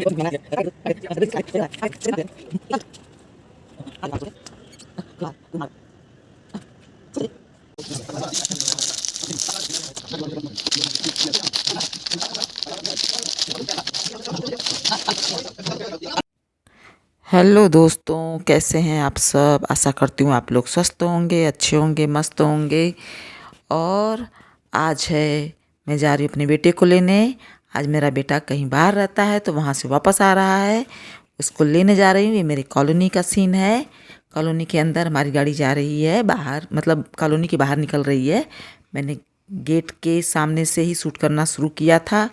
Hello दोस्तों, कैसे हैं आप सब। आशा करती हूँ आप लोग स्वस्थ होंगे, अच्छे होंगे, मस्त होंगे। और आज है, मैं जा रही हूँ अपने बेटे को लेने। आज मेरा बेटा कहीं बाहर रहता है तो वहाँ से वापस आ रहा है, उसको लेने जा रही हूँ। ये मेरी कॉलोनी का सीन है। कॉलोनी के अंदर हमारी गाड़ी जा रही है, बाहर मतलब कॉलोनी के बाहर निकल रही है। मैंने गेट के सामने से ही शूट करना शुरू किया था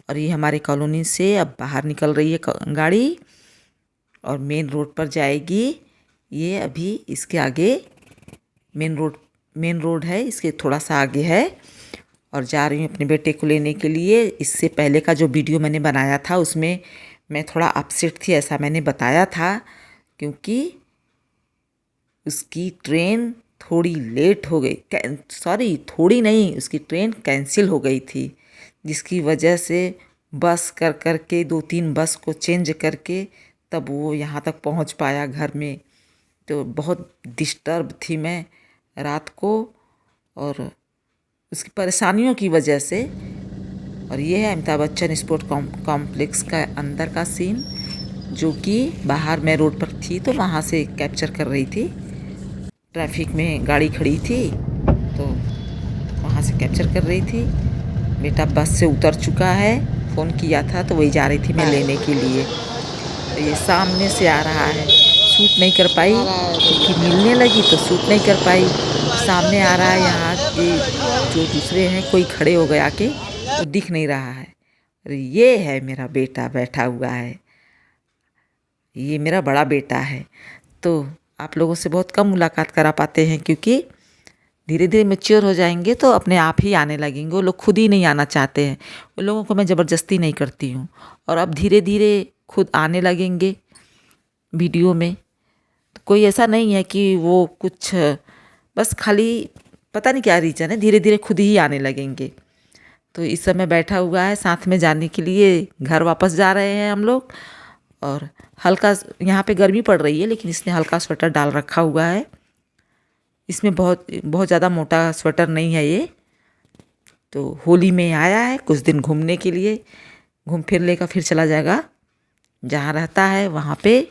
और ये हमारी कॉलोनी से अब बाहर निकल रही है गाड़ी और मेन रोड पर जाएगी। ये अभी इसके आगे मेन रोड है, इसके थोड़ा सा आगे है। और जा रही हूँ अपने बेटे को लेने के लिए। इससे पहले का जो वीडियो मैंने बनाया था उसमें मैं थोड़ा अपसेट थी, ऐसा मैंने बताया था, क्योंकि उसकी ट्रेन थोड़ी लेट हो गई। सॉरी, थोड़ी नहीं, उसकी ट्रेन कैंसिल हो गई थी, जिसकी वजह से बस कर के 2-3 बस को चेंज करके तब वो यहाँ तक पहुँच पाया घर में। तो बहुत डिस्टर्ब थी मैं रात को और उसकी परेशानियों की वजह से। और ये है अमिताभ बच्चन स्पोर्ट कॉम्प्लेक्स का अंदर का सीन, जो कि बाहर मैं रोड पर थी तो वहाँ से कैप्चर कर रही थी। ट्रैफिक में गाड़ी खड़ी थी तो वहाँ से कैप्चर कर रही थी। बेटा बस से उतर चुका है, फ़ोन किया था तो वही जा रही थी मैं लेने के लिए। तो ये सामने से आ रहा है, शूट नहीं कर पाई क्योंकि मिलने लगी तो शूट नहीं कर पाई। सामने आ रहा है, यहाँ के जो दूसरे हैं कोई खड़े हो गए आके, तो दिख नहीं रहा है। अरे ये है मेरा बेटा बैठा हुआ है, ये मेरा बड़ा बेटा है। तो आप लोगों से बहुत कम मुलाकात करा पाते हैं, क्योंकि धीरे धीरे मैच्योर हो जाएंगे तो अपने आप ही आने लगेंगे। वो लोग खुद ही नहीं आना चाहते हैं, उन लोगों को मैं ज़बरदस्ती नहीं करती हूँ। और अब धीरे धीरे खुद आने लगेंगे वीडियो में। तो कोई ऐसा नहीं है कि वो कुछ बस खाली पता नहीं क्या रीज़न है, धीरे धीरे खुद ही आने लगेंगे। तो इस समय बैठा हुआ है, साथ में जाने के लिए घर वापस जा रहे हैं हम लोग। और हल्का यहाँ पे गर्मी पड़ रही है, लेकिन इसने हल्का स्वेटर डाल रखा हुआ है। इसमें बहुत बहुत ज़्यादा मोटा स्वेटर नहीं है ये। तो होली में आया है कुछ दिन घूमने के लिए, घूम फिर लेगा, फिर चला जाएगा जहाँ रहता है वहाँ पे।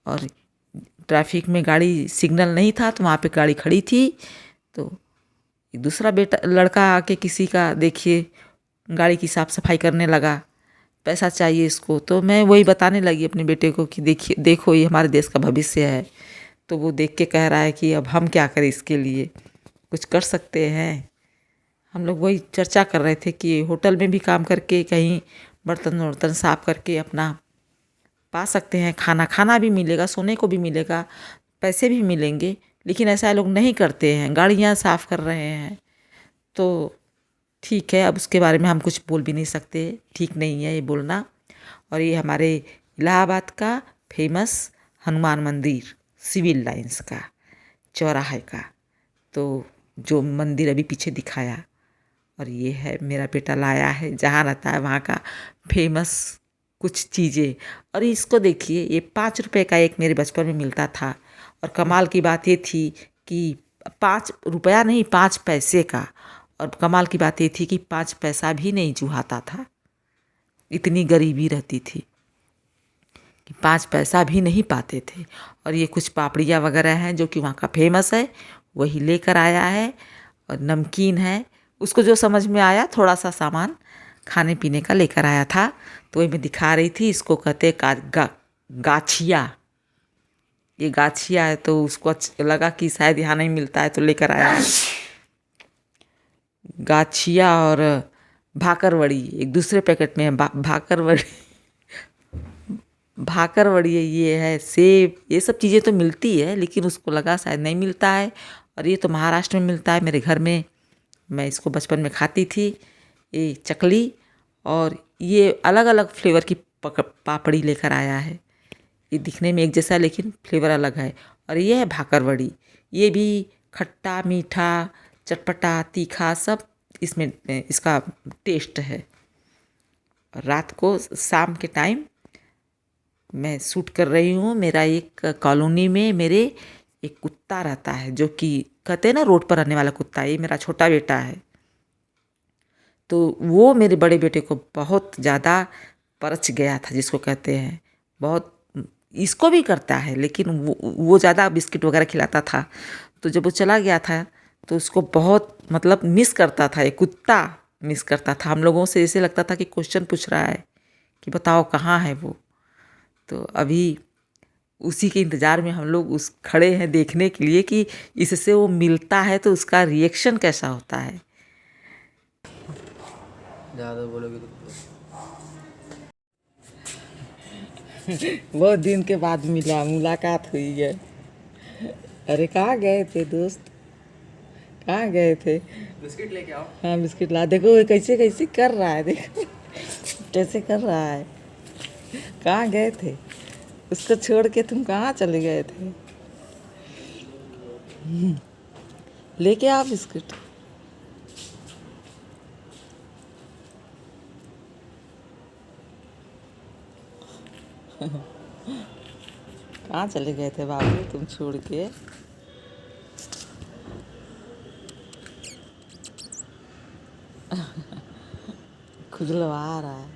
और ट्रैफिक में गाड़ी सिग्नल नहीं था तो वहाँ पे गाड़ी खड़ी थी, तो दूसरा बेटा लड़का आके किसी का देखिए गाड़ी की साफ़ सफाई करने लगा, पैसा चाहिए इसको। तो मैं वही बताने लगी अपने बेटे को कि देखिए देखो ये हमारे देश का भविष्य है। तो वो देख के कह रहा है कि अब हम क्या करें, इसके लिए कुछ कर सकते हैं। हम लोग वही चर्चा कर रहे थे कि होटल में भी काम करके कहीं बर्तन वर्तन साफ करके अपना पा सकते हैं, खाना खाना भी मिलेगा, सोने को भी मिलेगा, पैसे भी मिलेंगे। लेकिन ऐसा लोग नहीं करते हैं, गाड़ियाँ साफ़ कर रहे हैं। तो ठीक है, अब उसके बारे में हम कुछ बोल भी नहीं सकते, ठीक नहीं है ये बोलना। और ये हमारे इलाहाबाद का फेमस हनुमान मंदिर, सिविल लाइंस का चौराहे का, तो जो मंदिर अभी पीछे दिखाया। और ये है मेरा बेटा लाया है, जहाँ रहता है वहाँ का फेमस कुछ चीज़ें। और इसको देखिए, ये 5 रुपए का एक मेरे बचपन में मिलता था। और कमाल की बात ये थी कि 5 रुपया नहीं, 5 पैसे का। और कमाल की बात ये थी कि 5 पैसा भी नहीं चुहाता था, इतनी गरीबी रहती थी कि 5 पैसा भी नहीं पाते थे। और ये कुछ पापड़ियाँ वगैरह हैं जो कि वहाँ का फेमस है, वही लेकर आया है। और नमकीन है, उसको जो समझ में आया थोड़ा सा सामान खाने पीने का लेकर आया था। तो वही मैं दिखा रही थी, इसको कहते गाछिया। ये गाछिया है, तो उसको लगा कि शायद यहाँ नहीं मिलता है तो लेकर आया है। गाछिया और भाकरवड़ी एक दूसरे पैकेट में है। भाकरवड़ी भाकरवड़ी ये है, सेब, ये सब चीज़ें तो मिलती है, लेकिन उसको लगा शायद नहीं मिलता है। और ये तो महाराष्ट्र में मिलता है, मेरे घर में मैं इसको बचपन में खाती थी, ये चकली। और ये अलग अलग फ्लेवर की पापड़ी लेकर आया है। ये दिखने में एक जैसा है लेकिन फ्लेवर अलग है। और ये है भाकरवड़ी, ये भी खट्टा मीठा चटपटा तीखा सब इसमें इसका टेस्ट है। और रात को शाम के टाइम मैं शूट कर रही हूँ। मेरा एक कॉलोनी में मेरे एक कुत्ता रहता है, जो कि कहते हैं ना रोड पर रहने वाला कुत्ता, ये मेरा छोटा बेटा है। तो वो मेरे बड़े बेटे को बहुत ज़्यादा परच गया था, जिसको कहते हैं बहुत, इसको भी करता है लेकिन वो ज़्यादा बिस्किट वगैरह खिलाता था। तो जब वो चला गया था तो उसको बहुत मतलब मिस करता था, एक कुत्ता मिस करता था। हम लोगों से ऐसे लगता था कि क्वेश्चन पूछ रहा है कि बताओ कहाँ है वो। तो अभी उसी के इंतज़ार में हम लोग उस खड़े हैं देखने के लिए कि इससे वो मिलता है तो उसका रिएक्शन कैसा होता है। ज़्यादा बोलोगे तो बहुत दिन के बाद मुलाकात हुई है। अरे कहाँ गए थे दोस्त, कहाँ गए थे? बिस्किट लेके आओ। हाँ बिस्किट ला। देखो ये कैसे कैसे कर रहा है, देखो कैसे कर रहा है। कहाँ गए थे? उसको छोड़ के तुम कहाँ चले गए थे? लेके आओ बिस्किट। कहाँ चले गए थे बाबू तुम छोड़ के? खुजलवा रहा है,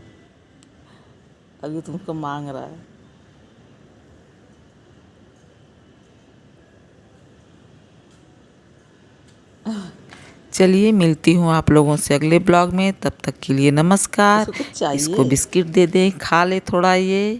अभी तुमको मांग रहा है। चलिए मिलती हूँ आप लोगों से अगले ब्लॉग में, तब तक के लिए नमस्कार। इसको बिस्किट दे दें, खा ले थोड़ा ये।